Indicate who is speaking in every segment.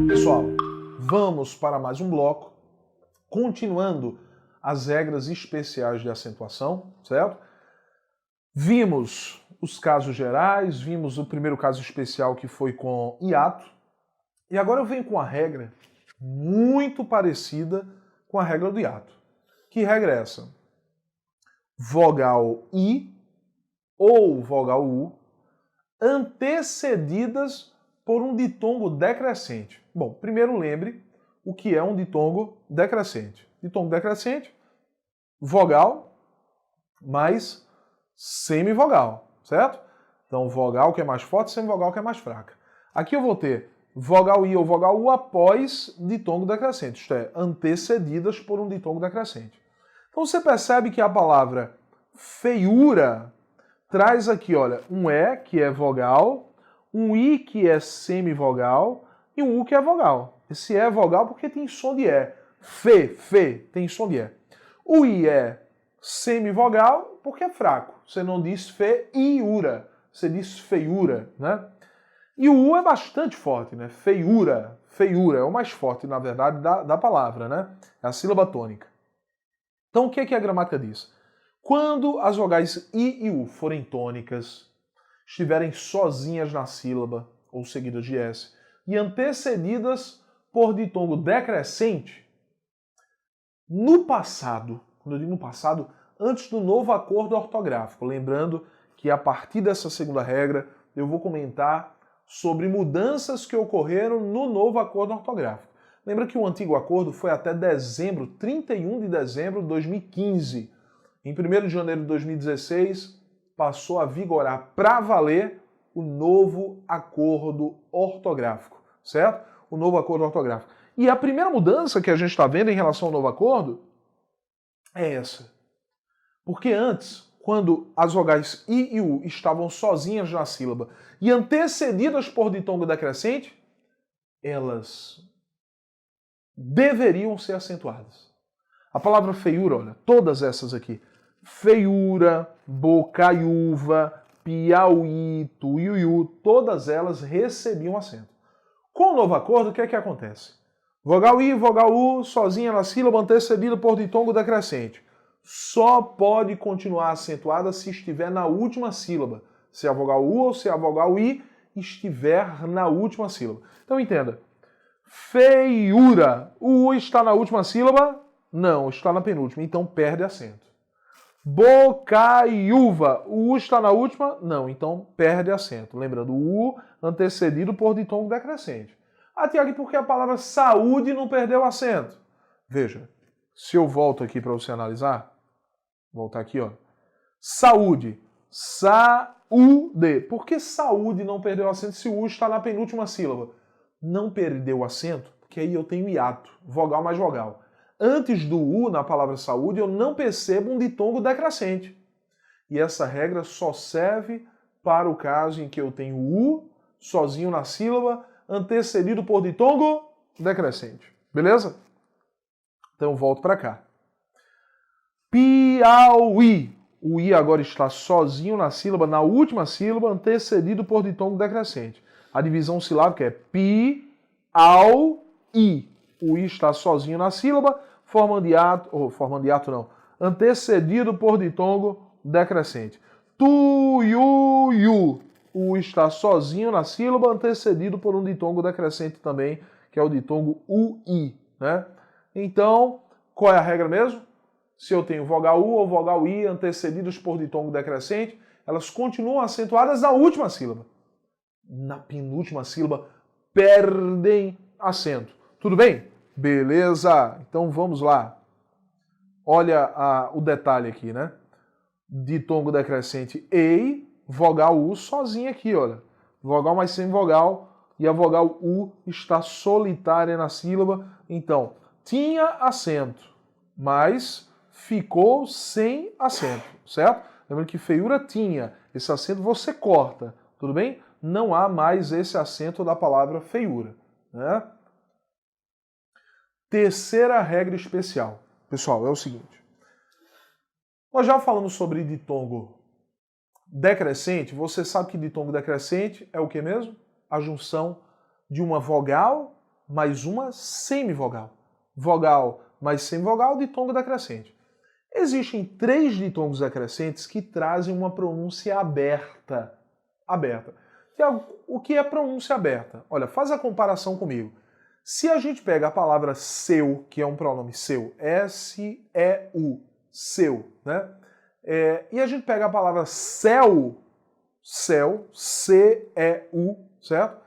Speaker 1: Pessoal, vamos para mais um bloco, continuando as regras especiais de acentuação, certo? Vimos os casos gerais, vimos o primeiro caso especial que foi com hiato, e agora eu venho com uma regra muito parecida com a regra do hiato. Que regra é essa? Vogal I ou vogal U antecedidas por um ditongo decrescente. Bom, primeiro lembre o que é um ditongo decrescente. Ditongo decrescente, vogal mais semivogal, certo? Então, vogal que é mais forte, semivogal que é mais fraca. Aqui eu vou ter vogal I ou vogal U após ditongo decrescente, isto é, antecedidas por um ditongo decrescente. Então você percebe que a palavra feiura traz aqui, olha, um E, que é vogal, um I, que é semivogal, e um U, que é vogal. Esse E é vogal porque tem som de E. Fe, tem som de E. O I é semivogal porque é fraco. Você não diz feiura, você diz feiura, né? E o U é bastante forte, né? Feiura é o mais forte, na verdade, da palavra, né? É a sílaba tônica. Então, o que é que a gramática diz? Quando as vogais I e U forem tônicas, estiverem sozinhas na sílaba, ou seguidas de S, e antecedidas por ditongo decrescente, no passado, quando eu digo no passado, antes do novo acordo ortográfico, lembrando que a partir dessa segunda regra eu vou comentar sobre mudanças que ocorreram no novo acordo ortográfico. Lembra que o antigo acordo foi até 31 de dezembro de 2015. Em 1º de janeiro de 2016, passou a vigorar para valer o novo acordo ortográfico, certo? O novo acordo ortográfico. E a primeira mudança que a gente está vendo em relação ao novo acordo é essa. Porque antes, quando as vogais I e U estavam sozinhas na sílaba e antecedidas por ditongo decrescente, elas deveriam ser acentuadas. A palavra feiura, olha, todas essas aqui, feiura, bocaiúva, piauí, tuiuiu, todas elas recebiam acento. Com o novo acordo, o que é que acontece? Vogal I, vogal U, sozinha na sílaba, antecedida por ditongo decrescente. Só pode continuar acentuada se estiver na última sílaba. Se a vogal U ou se a vogal I estiver na última sílaba. Então entenda. Feiura. O U está na última sílaba? Não, está na penúltima. Então perde acento. Bocaiúva. O U está na última? Não, então perde acento. Lembrando, o U antecedido por ditongo decrescente. Ah, Tiago, e por que a palavra saúde não perdeu acento? Veja, se eu volto aqui para você analisar, vou voltar aqui, ó. Saúde. Saúde. Por que saúde não perdeu acento se o U está na penúltima sílaba? Não perdeu acento, porque aí eu tenho hiato, vogal mais vogal. Antes do U, na palavra saúde, eu não percebo um ditongo decrescente. E essa regra só serve para o caso em que eu tenho U sozinho na sílaba, antecedido por ditongo decrescente. Beleza? Então eu volto para cá. Piauí. O I agora está sozinho na sílaba, na última sílaba, antecedido por ditongo decrescente. A divisão silábica é pi, au, i. O i está sozinho na sílaba, formando hiato não, antecedido por ditongo decrescente. Tu, yu, yu. O i está sozinho na sílaba, antecedido por um ditongo decrescente também, que é o ditongo ui, né? Então, qual é a regra mesmo? Se eu tenho vogal U ou vogal I antecedidos por ditongo decrescente, elas continuam acentuadas na última sílaba. Na penúltima sílaba, perdem acento. Tudo bem? Beleza! Então vamos lá. Olha o detalhe aqui, né? Ditongo decrescente EI, vogal U sozinha aqui, olha. Vogal mais semivogal e a vogal U está solitária na sílaba. Então, tinha acento, mas ficou sem acento, certo? Lembrando que feiura tinha. Esse acento você corta, tudo bem? Não há mais esse acento da palavra feiura, né? Terceira regra especial. Pessoal, é o seguinte. Nós já falamos sobre ditongo decrescente, você sabe que ditongo decrescente é o que mesmo? A junção de uma vogal mais uma semivogal. Vogal mais semivogal, ditongo decrescente. Existem 3 ditongos decrescentes que trazem uma pronúncia aberta. Aberta. O que é pronúncia aberta? Olha, faz a comparação comigo. Se a gente pega a palavra seu, que é um pronome seu, S-E-U, seu, né? E a gente pega a palavra céu, céu, C-E-U, certo?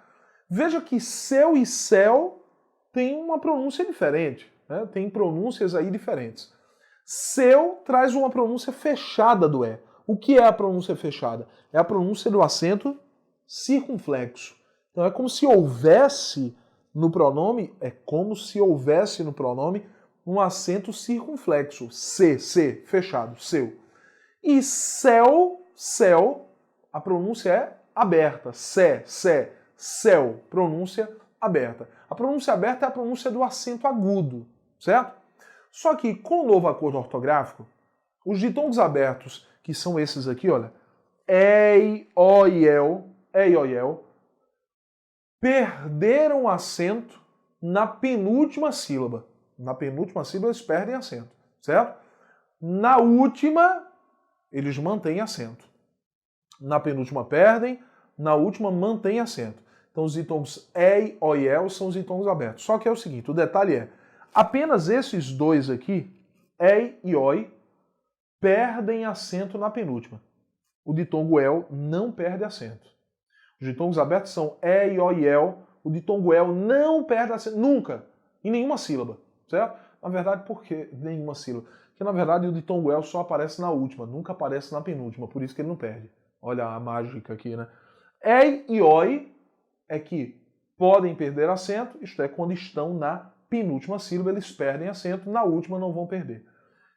Speaker 1: Veja que céu e céu tem uma pronúncia diferente, né? Tem pronúncias aí diferentes. Seu traz uma pronúncia fechada do E. O que é a pronúncia fechada? É a pronúncia do acento circunflexo. Então é como se houvesse no pronome, um acento circunflexo. C, fechado, seu. E céu, a pronúncia é aberta. Céu, pronúncia aberta. A pronúncia aberta é a pronúncia do acento agudo, certo? Só que com o novo acordo ortográfico, os ditongos abertos, que são esses aqui, olha, ei, o e el, perderam acento na penúltima sílaba. Na penúltima sílaba eles perdem acento, certo? Na última, eles mantêm acento. Na penúltima perdem, na última mantém acento. Então os ditongos ei, o e el são os ditongos abertos. Só que é o seguinte, o detalhe é, apenas esses dois aqui, ei e oi, perdem acento na penúltima. O ditongo el não perde acento. Os ditongos abertos são ei, o e el. O ditongo el não perde acento nunca, em nenhuma sílaba, certo? Na verdade, por que nenhuma sílaba? Porque na verdade o ditongo el só aparece na última, nunca aparece na penúltima, por isso que ele não perde. Olha a mágica aqui, né? Ei e oi é que podem perder acento, isto é, quando estão na penúltima sílaba, eles perdem acento, na última não vão perder.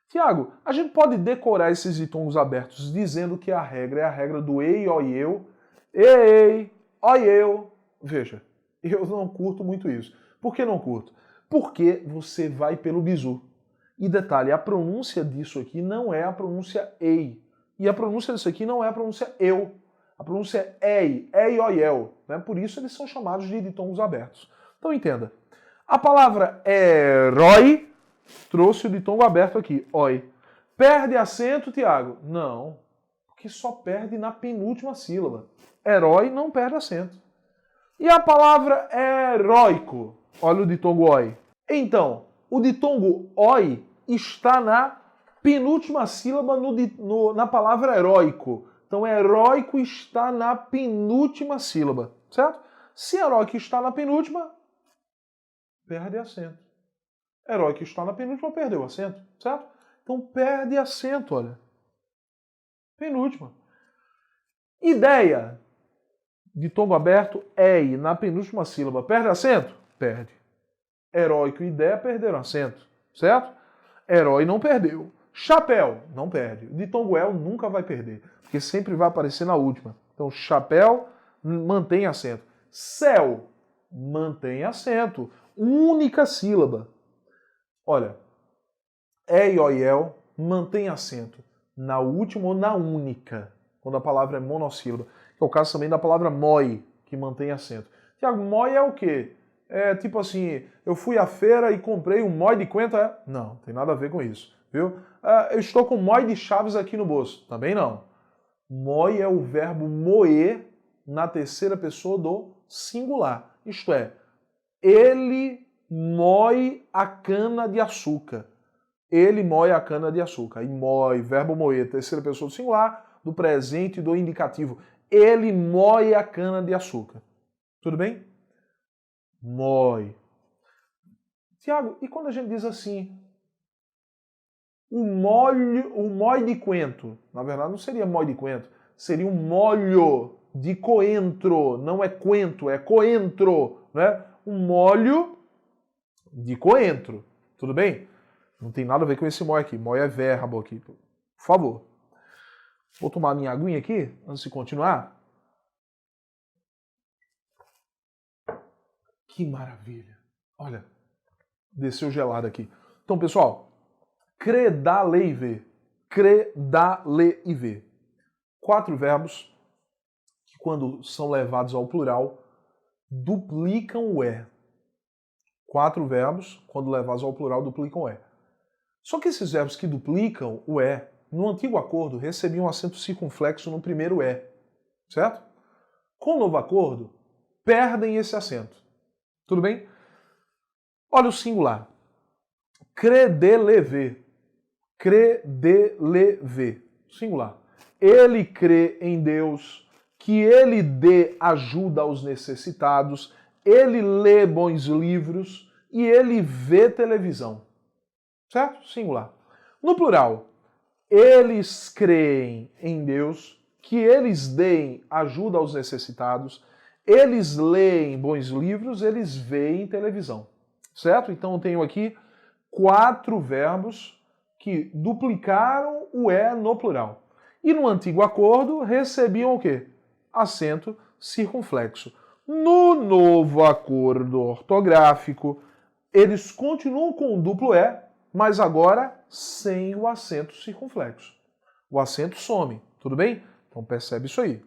Speaker 1: Tiago, a gente pode decorar esses ditongos abertos dizendo que a regra é a regra do ei, ó e eu. Ei, ó e eu. Veja, eu não curto muito isso. Por que não curto? Porque você vai pelo bizu. E detalhe, a pronúncia disso aqui não é a pronúncia ei. E a pronúncia disso aqui não é a pronúncia eu. A pronúncia é ei, ó e eu. Né? Por isso eles são chamados de ditongos abertos. Então entenda. A palavra herói trouxe o ditongo aberto aqui, oi. Perde acento, Tiago? Não, porque só perde na penúltima sílaba. Herói não perde acento. E a palavra heróico? Olha o ditongo oi. Então, o ditongo oi está na penúltima sílaba na palavra heróico. Então, heróico está na penúltima sílaba, certo? Se heróico está na penúltima, perde acento. Herói que está na penúltima perdeu acento, certo? Então perde acento, olha. Penúltima. Ideia. Ditongo aberto, ei, na penúltima sílaba. Perde acento? Perde. Heróico e ideia perderam acento, certo? Herói não perdeu. Chapéu, não perde. Ditongo el nunca vai perder, porque sempre vai aparecer na última. Então chapéu mantém acento. Céu, mantém acento. Única sílaba. Olha, ei, ó e el, mantém acento na última ou na única, quando a palavra é monossílaba. Que é o caso também da palavra moi, que mantém acento. Tiago, moi é o quê? É tipo assim, eu fui à feira e comprei um moi de coentro. Não, tem nada a ver com isso, viu? Eu estou com moi de chaves aqui no bolso. Também não. Moi é o verbo moer na terceira pessoa do singular. Isto é, ele moe a cana de açúcar. Ele moe a cana de açúcar. E moe, verbo moer, terceira pessoa do singular, do presente e do indicativo. Ele moe a cana de açúcar. Tudo bem? Moe. Tiago, e quando a gente diz assim, o molho de coentro? Na verdade, não seria molho de coentro. Seria um molho de coentro. Não é coentro, é coentro. Né? Um molho de coentro. Tudo bem? Não tem nada a ver com esse moi aqui. Moi é verbo aqui. Por favor. Vou tomar minha aguinha aqui, antes de continuar. Que maravilha. Olha, desceu gelado aqui. Então, pessoal, credaleiver. Credaleiver. 4 verbos que, quando são levados ao plural, duplicam o E. 4 verbos, quando levados ao plural, duplicam o E. Só que esses verbos que duplicam o E, no antigo acordo, recebiam um acento circunflexo no primeiro E, certo? Com o novo acordo, perdem esse acento. Tudo bem? Olha o singular. Credeleve. Credeleve. Singular. Ele crê em Deus, que ele dê ajuda aos necessitados, ele lê bons livros e ele vê televisão. Certo? Singular. No plural, eles creem em Deus, que eles deem ajuda aos necessitados, eles leem bons livros, eles veem televisão. Certo? Então eu tenho aqui 4 verbos que duplicaram o E no plural. E no antigo acordo recebiam o quê? Acento circunflexo. No novo acordo ortográfico, eles continuam com o duplo E, mas agora sem o acento circunflexo. O acento some, tudo bem? Então percebe isso aí.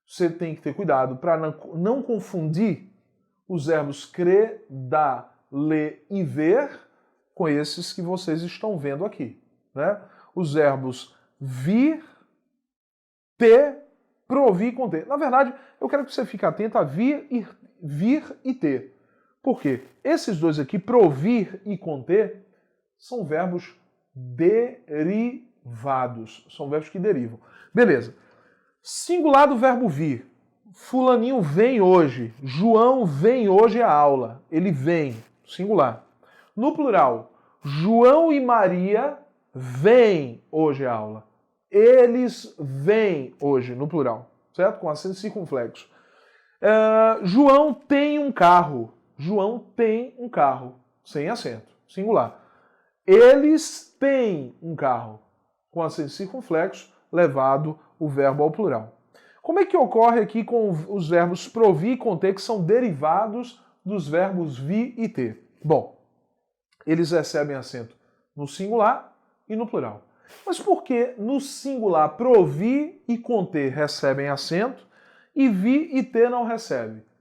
Speaker 1: Você tem que ter cuidado para não confundir os verbos crer, dar, ler e ver com esses que vocês estão vendo aqui, né? Os verbos vir, ter, provir e conter. Na verdade, eu quero que você fique atento a vir e ter. Por quê? Esses dois aqui, provir e conter, são verbos derivados. São verbos que derivam. Beleza. Singular do verbo vir. Fulaninho vem hoje. João vem hoje à aula. Ele vem. Singular. No plural, João e Maria vêm hoje à aula. Eles vêm hoje, no plural. Certo? Com acento circunflexo. João tem um carro. João tem um carro. Sem acento. Singular. Eles têm um carro. Com acento circunflexo, levado o verbo ao plural. Como é que ocorre aqui com os verbos provir e conter, que são derivados dos verbos vir e ter? Bom, eles recebem acento no singular e no plural. Mas por que no singular provir e conter recebem acento e vir e ter não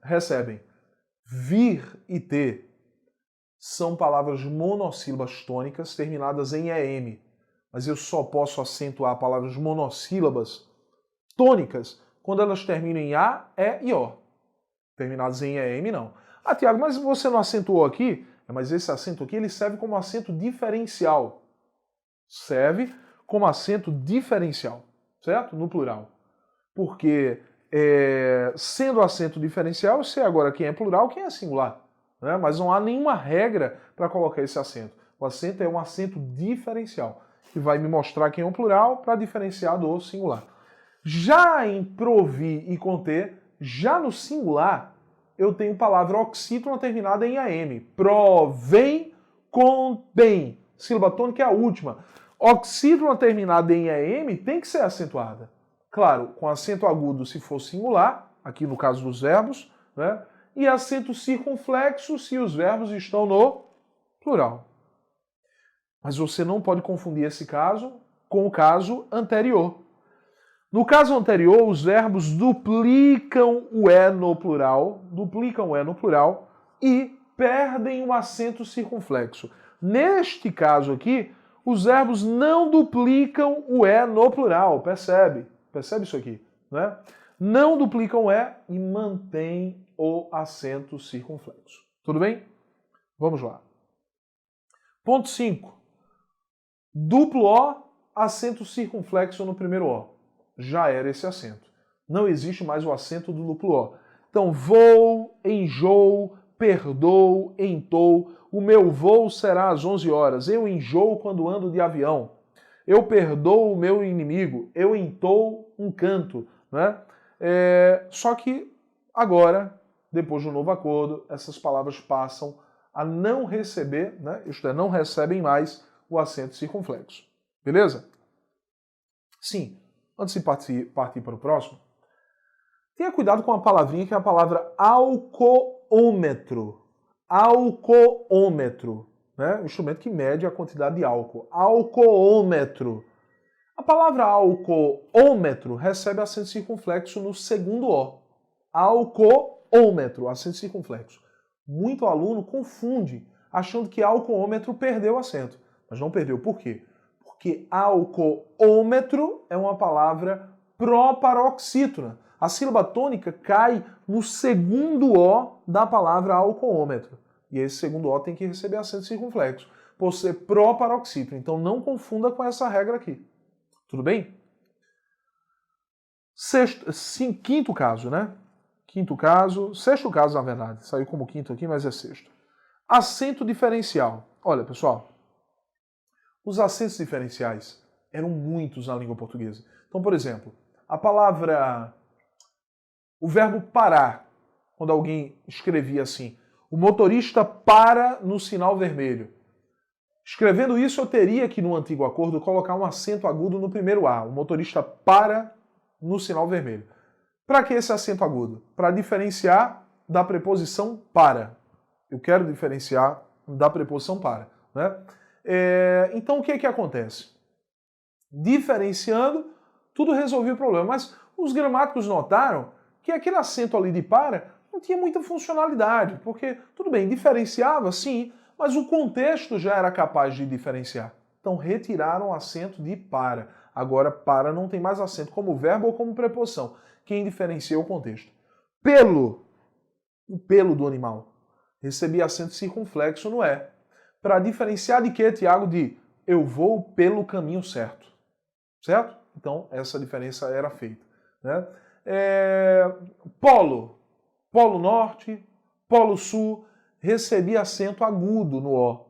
Speaker 1: recebem? Vir e ter são palavras monossílabas tônicas terminadas em EM. Mas eu só posso acentuar palavras monossílabas tônicas quando elas terminam em A, E e O. Terminadas em EM, não. Ah, Tiago, mas você não acentuou aqui? Mas esse acento aqui ele serve como acento diferencial. Serve como acento diferencial, certo? No plural. Porque, sendo acento diferencial, eu sei agora quem é plural quem é singular. Né? Mas não há nenhuma regra para colocar esse acento. O acento é um acento diferencial, que vai me mostrar quem é o plural para diferenciar do singular. Já em provir e conter, já no singular, eu tenho palavra oxítona terminada em AM. Provém, contém. Sílaba tônica é a última. Oxítona terminada em AM tem que ser acentuada. Claro, com acento agudo se for singular, aqui no caso dos verbos, né? E acento circunflexo se os verbos estão no plural. Mas você não pode confundir esse caso com o caso anterior. No caso anterior, os verbos duplicam o E no plural, e perdem o acento circunflexo. Neste caso aqui, os verbos não duplicam o E no plural, percebe? Percebe isso aqui, né? Não duplicam o E e mantém o acento circunflexo. Tudo bem? Vamos lá. Ponto 5. Duplo O, acento circunflexo no primeiro O. Já era esse acento. Não existe mais o acento do duplo O. Então, vou, enjoo, perdoo, entou. O meu voo será às 11 horas. Eu enjoo quando ando de avião. Eu perdoo o meu inimigo. Eu entou um canto. Né? Só que agora, depois do novo acordo, essas palavras passam a não receber, né? Isto é, não recebem mais o acento circunflexo. Beleza? Sim. Antes de partir para o próximo, tenha cuidado com a palavrinha que é a palavra alcoômetro. Alcoômetro. Né? O instrumento que mede a quantidade de álcool. Alcoômetro. A palavra alcoômetro recebe acento circunflexo no segundo O. Alcoômetro, acento circunflexo. Muito aluno confunde, achando que alcoômetro perdeu acento. Mas não perdeu. Por quê? Porque alcoômetro é uma palavra proparoxítona. A sílaba tônica cai no segundo O da palavra alcoômetro. E esse segundo O tem que receber acento circunflexo, por ser proparoxítona. Então não confunda com essa regra aqui. Tudo bem? Quinto caso, né? Sexto caso, na verdade. Saiu como quinto aqui, mas é sexto. Acento diferencial. Olha, pessoal, os acentos diferenciais eram muitos na língua portuguesa. Então, por exemplo, o verbo parar, quando alguém escrevia assim, o motorista para no sinal vermelho. Escrevendo isso, eu teria que, no antigo acordo, colocar um acento agudo no primeiro A. O motorista para no sinal vermelho. Para que esse acento agudo? Para diferenciar da preposição para. Eu quero diferenciar da preposição para. Né? Então, o que acontece? Diferenciando, tudo resolvia o problema. Mas os gramáticos notaram que aquele acento ali de para não tinha muita funcionalidade. Porque, tudo bem, diferenciava, sim, mas o contexto já era capaz de diferenciar. Então, retiraram o acento de para. Agora, para não tem mais acento como verbo ou como preposição. Quem diferencia é o contexto. Pelo, o pelo do animal, recebia acento circunflexo no E. Para diferenciar de quê, Tiago? De eu vou pelo caminho certo. Certo? Então, essa diferença era feita. Né? Polo norte, polo sul, recebia acento agudo no O,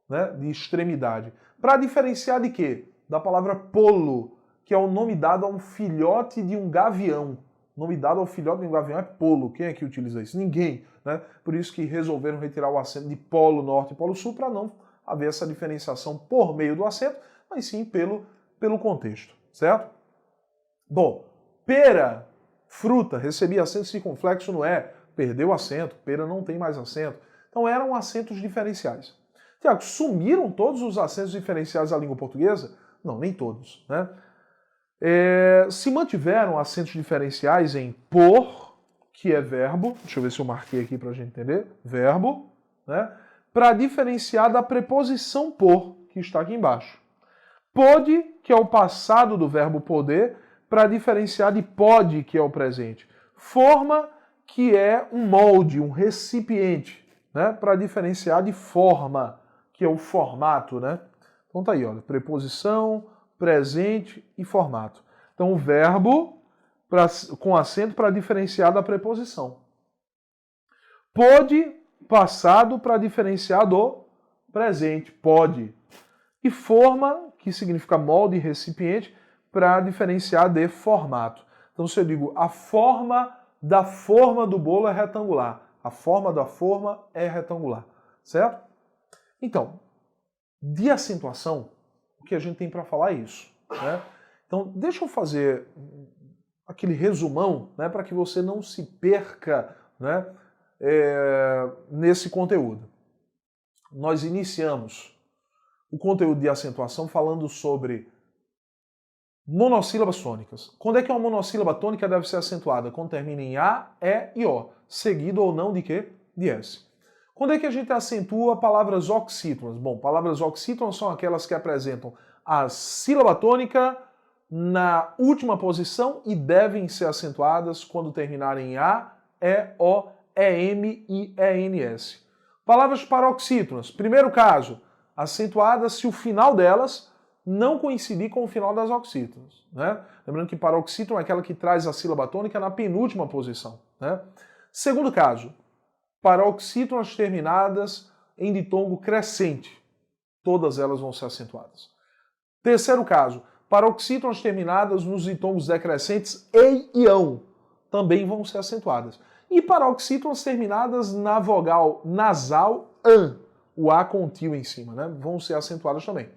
Speaker 1: né? De extremidade. Para diferenciar de quê? Da palavra polo, que é o nome dado a um filhote de um gavião. O nome dado ao filhote de um gavião é polo. Quem é que utiliza isso? Ninguém. Né? Por isso que resolveram retirar o acento de polo norte e polo sul, para não haver essa diferenciação por meio do acento, mas sim pelo contexto. Certo? Bom, pera, fruta, recebia acento circunflexo no E, perdeu o acento, pera não tem mais acento. Então eram acentos diferenciais. Tiago, sumiram todos os acentos diferenciais da língua portuguesa? Não, nem todos. Né? Se mantiveram acentos diferenciais em por, que é verbo, deixa eu ver se eu marquei aqui para a gente entender, verbo, né? Para diferenciar da preposição por, que está aqui embaixo. Pode, que é o passado do verbo poder, para diferenciar de pode, que é o presente. Forma, que é um molde, um recipiente, né? Para diferenciar de forma, que é o formato, né? Então tá aí, olha, preposição, presente e formato. Então o verbo com acento para diferenciar da preposição. Pode, passado, para diferenciar do presente, pode. E forma, que significa molde e recipiente, para diferenciar de formato. Então se eu digo a forma da forma do bolo é retangular, a forma da forma é retangular, certo? Então, de acentuação, o que a gente tem para falar é isso. Né? Então, deixa eu fazer aquele resumão, né, para que você não se perca, né, nesse conteúdo. Nós iniciamos o conteúdo de acentuação falando sobre monossílabas tônicas. Quando é que uma monossílaba tônica deve ser acentuada? Quando termina em A, E e O, seguido ou não de quê? De S. Quando é que a gente acentua palavras oxítonas? Bom, palavras oxítonas são aquelas que apresentam a sílaba tônica na última posição e devem ser acentuadas quando terminarem em A, E, O, EM e ENS. Palavras paroxítonas. Primeiro caso, acentuadas se o final delas não coincidir com o final das oxítonas. Né? Lembrando que paroxítona é aquela que traz a sílaba tônica na penúltima posição. Né? Segundo caso, paroxítonas terminadas em ditongo crescente. Todas elas vão ser acentuadas. Terceiro caso, paroxítonas terminadas nos ditongos decrescentes ei e ão. Também vão ser acentuadas. E paroxítonas terminadas na vogal nasal an. O A com o tio em cima, né? Vão ser acentuadas também.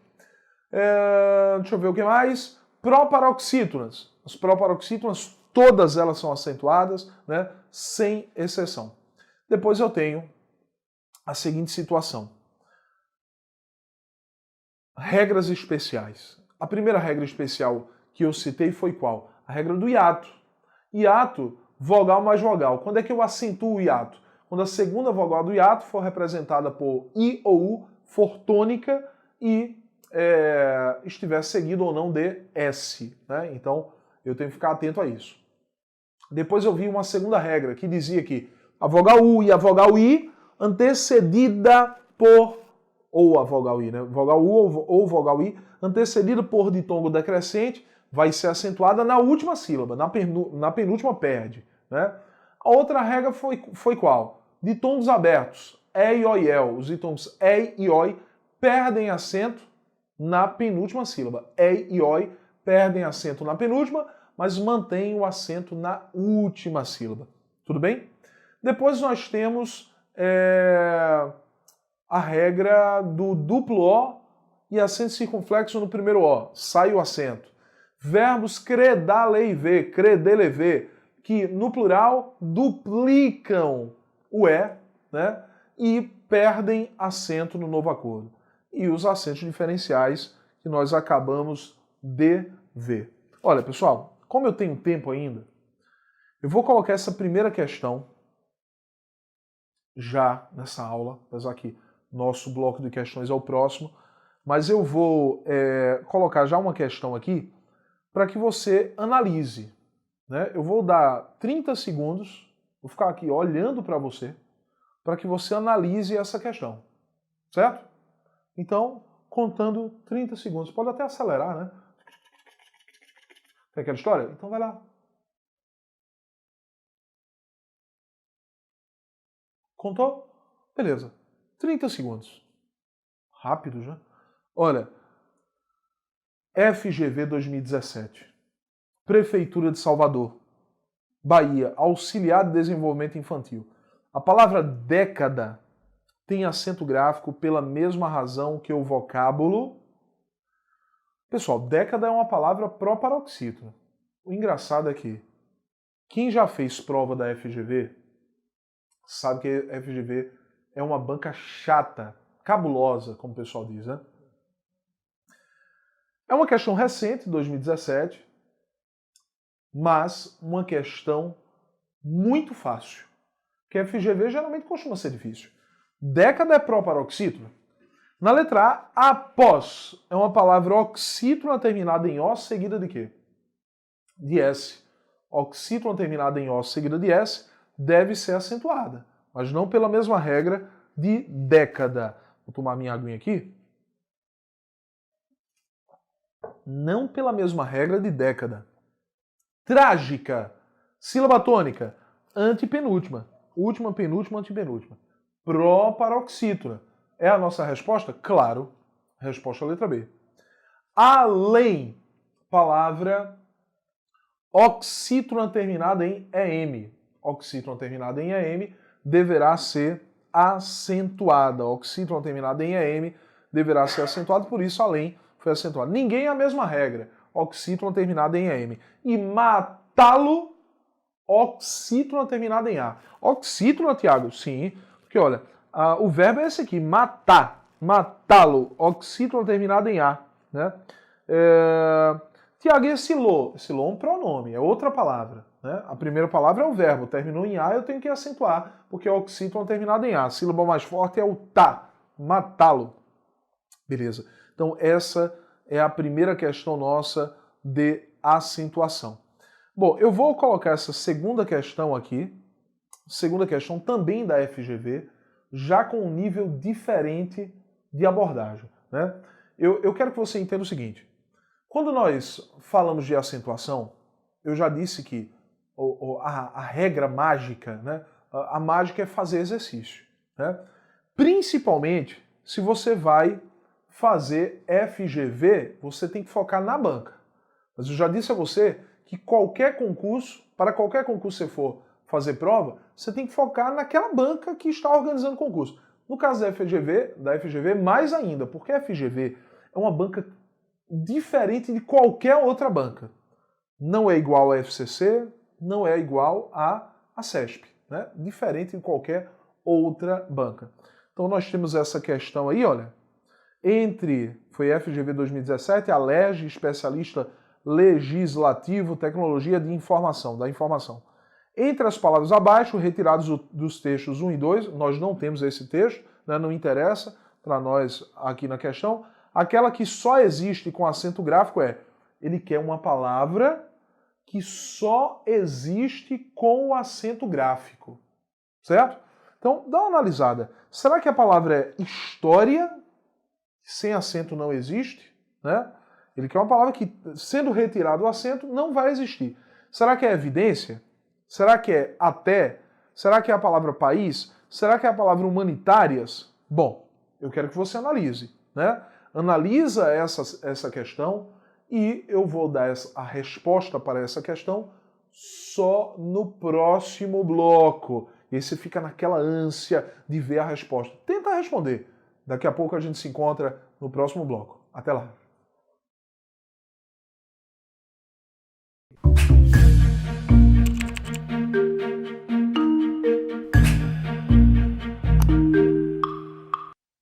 Speaker 1: Deixa eu ver o que mais. Proparoxítonas. As proparoxítonas, todas elas são acentuadas, né? Sem exceção. Depois eu tenho a seguinte situação. Regras especiais. A primeira regra especial que eu citei foi qual? A regra do hiato. Hiato, vogal mais vogal. Quando é que eu acentuo o hiato? Quando a segunda vogal do hiato for representada por I ou U, for tônica e estiver seguido ou não de S. Né? Então, eu tenho que ficar atento a isso. Depois eu vi uma segunda regra que dizia que a vogal U e a vogal I antecedida por, ou a vogal I, né? Vogal U ou vogal I, antecedida por ditongo decrescente, vai ser acentuada na última sílaba, na penúltima perde. Né? A outra regra foi qual? Ditongos abertos, E, I, O e El. Os ditongos E e Oi perdem acento na penúltima sílaba. E e Oi perdem acento na penúltima, mas mantêm o acento na última sílaba. Tudo bem? Depois nós temos a regra do duplo O e acento circunflexo no primeiro O. Sai o acento. Verbos credalever, credelever, que no plural duplicam o E, né? E perdem acento no novo acordo. E os acentos diferenciais que nós acabamos de ver. Olha, pessoal, como eu tenho tempo ainda, eu vou colocar essa primeira questão já nessa aula, apesar que nosso bloco de questões é o próximo, mas eu vou colocar já uma questão aqui para que você analise. Né? Eu vou dar 30 segundos, vou ficar aqui olhando para você que você analise essa questão. Certo? Então, contando 30 segundos. Pode até acelerar, né? Tem aquela história? Então vai lá. Contou? Beleza. 30 segundos. Rápido já. Olha, FGV 2017. Prefeitura de Salvador. Bahia. Auxiliar de Desenvolvimento Infantil. A palavra década tem acento gráfico pela mesma razão que o vocábulo. Pessoal, década é uma palavra pró-paroxítona. O engraçado é que quem já fez prova da FGV sabe que a FGV é uma banca chata, cabulosa, como o pessoal diz, né? É uma questão recente, 2017, mas uma questão muito fácil. Porque a FGV geralmente costuma ser difícil. Década é pró-paroxítona? Na letra A, após é uma palavra oxítona terminada em O seguida de quê? De S. Oxítona terminada em O seguida de S deve ser acentuada, mas não pela mesma regra de década. Vou tomar minha aguinha aqui. Não pela mesma regra de década. Trágica. Sílaba tônica. Antepenúltima. Última, penúltima, antepenúltima. Pró-paroxítona. É a nossa resposta? Claro. Resposta letra B. Além. Palavra oxítona terminada em EM. Oxítona terminada em EM deverá ser acentuada. Oxítona terminada em EM deverá ser acentuada, por isso além foi acentuada. Ninguém é a mesma regra. Oxítona terminada em EM. E matá-lo, oxítona terminada em A. Oxítona, Tiago? Sim, porque olha, o verbo é esse aqui, matar. Matá-lo, oxítona terminada em A. Né? Tiago, e esse lo? Esse lo é um pronome, é outra palavra. Né? A primeira palavra é o verbo, terminou em A, eu tenho que acentuar, porque é oxítona terminada em A. A sílaba mais forte é o tá, matá-lo. Beleza. Então essa é a primeira questão nossa de acentuação. Bom, eu vou colocar essa segunda questão aqui, segunda questão também da FGV, já com um nível diferente de abordagem. Né? Eu quero que você entenda o seguinte. Quando nós falamos de acentuação, eu já disse que a regra mágica, né? A mágica é fazer exercício. Né? Principalmente se você vai fazer FGV, você tem que focar na banca. Mas eu já disse a você que qualquer concurso, para qualquer concurso que você for fazer prova, você tem que focar naquela banca que está organizando o concurso. No caso da FGV, mais ainda, porque a FGV é uma banca diferente de qualquer outra banca. Não é igual à FCC, não é igual à CESP, né? Diferente de qualquer outra banca. Então nós temos essa questão aí, olha. foi FGV 2017, Alerj, especialista legislativo, tecnologia de informação, da informação. Entre as palavras abaixo, retirados dos textos 1 e 2, nós não temos esse texto, né, não interessa para nós aqui na questão, aquela que só existe com acento gráfico ele quer uma palavra que só existe com o acento gráfico, certo? Então, dá uma analisada. Será que a palavra é história? Sem acento não existe, né? Ele quer uma palavra que, sendo retirado o acento, não vai existir. Será que é evidência? Será que é até? Será que é a palavra país? Será que é a palavra humanitárias? Bom, eu quero que você analise, né? Analisa essa questão e eu vou dar a resposta para essa questão só no próximo bloco. E você fica naquela ânsia de ver a resposta. Tenta responder. Daqui a pouco a gente se encontra no próximo bloco. Até lá!